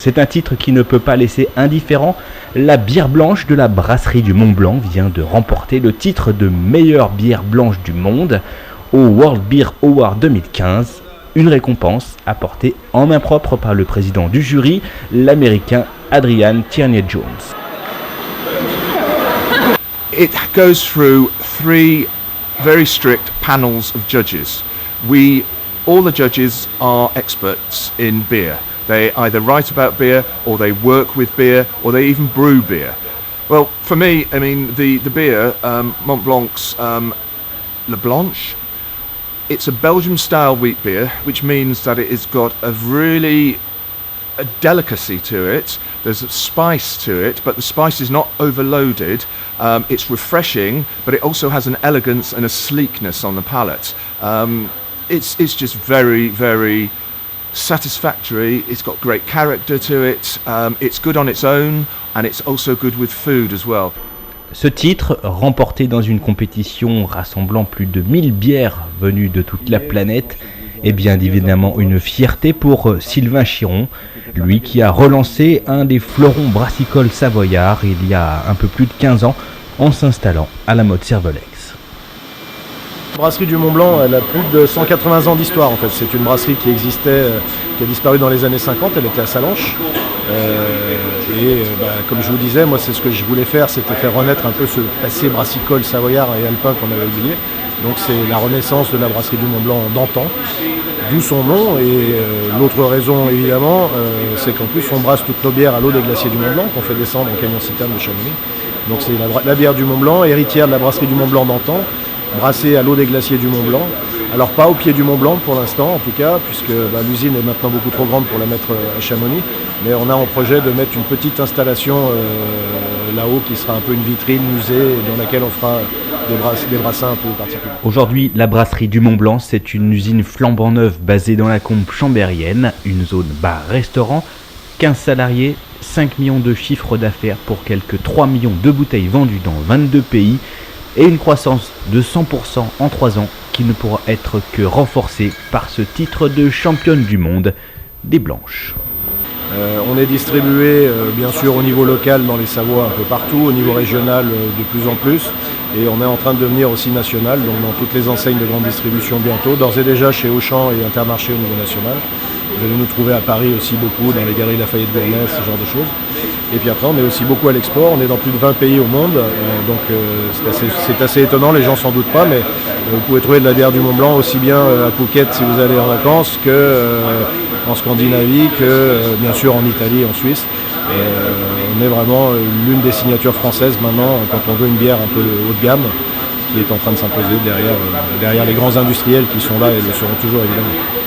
C'est un titre qui ne peut pas laisser indifférent. La bière blanche de la brasserie du Mont Blanc vient de remporter le titre de meilleure bière blanche du monde au World Beer Award 2015, une récompense apportée en main propre par le président du jury, l'américain Adrian Tierney-Jones. It goes through 3 very strict panels of judges. All the judges are experts in beer. They either write about beer, or they work with beer, or they even brew beer. Well, for me, I mean, the beer, Mont Blanc's La Blanche, it's a Belgium-style wheat beer, which means that it has got a delicacy to it. There's a spice to it, but the spice is not overloaded. It's refreshing, but it also has an elegance and a sleekness on the palate. It's just very, very satisfactory. It's got great character to it. It's good on its own, and it's also good with food as well. Ce titre, remporté dans une compétition rassemblant plus de 1000 bières venues de toute la planète, est bien évidemment une fierté pour Sylvain Chiron, lui qui a relancé un des fleurons brassicoles savoyards il y a un peu plus de 15 ans en s'installant à la mode Cervelex. La brasserie du Mont Blanc, elle a plus de 180 ans d'histoire en fait. C'est une brasserie qui existait, qui a disparu dans les années 50, elle était à Salanches. Comme je vous disais, moi c'est ce que je voulais faire, c'était faire renaître un peu ce passé brassicole savoyard et alpin qu'on avait oublié. Donc c'est la renaissance de la brasserie du Mont Blanc d'antan, d'où son nom. Et l'autre raison évidemment, c'est qu'en plus on brasse toutes nos bières à l'eau des glaciers du Mont Blanc, qu'on fait descendre en camion citerne de Chamonix. Donc c'est la bière du Mont Blanc, héritière de la brasserie du Mont Blanc d'antan, brassée à l'eau des glaciers du Mont Blanc. Alors pas au pied du Mont Blanc pour l'instant en tout cas, puisque l'usine est maintenant beaucoup trop grande pour la mettre à Chamonix, mais on a en projet de mettre une petite installation là-haut qui sera un peu une vitrine musée dans laquelle on fera des brassins un peu particuliers. Aujourd'hui, la brasserie du Mont Blanc, c'est une usine flambant neuve basée dans la Combe chambérienne, une zone bar-restaurant, 15 salariés, 5 millions de chiffre d'affaires pour quelques 3 millions de bouteilles vendues dans 22 pays et une croissance de 100% en 3 ans qui ne pourra être que renforcée par ce titre de championne du monde des Blanches. On est distribué bien sûr au niveau local dans les Savoies un peu partout, au niveau régional de plus en plus, et on est en train de devenir aussi national, donc dans toutes les enseignes de grande distribution bientôt, d'ores et déjà chez Auchan et Intermarché au niveau national. Vous allez nous trouver à Paris aussi beaucoup, dans les galeries Lafayette Gournay, ce genre de choses. Et puis après on est aussi beaucoup à l'export, on est dans plus de 20 pays au monde, donc c'est assez étonnant, les gens s'en doutent pas, mais vous pouvez trouver de la bière du Mont Blanc aussi bien à Phuket si vous allez en vacances que en Scandinavie, que bien sûr en Italie, en Suisse. On est vraiment l'une des signatures françaises maintenant quand on veut une bière un peu haut de gamme qui est en train de s'imposer derrière les grands industriels qui sont là et le seront toujours évidemment.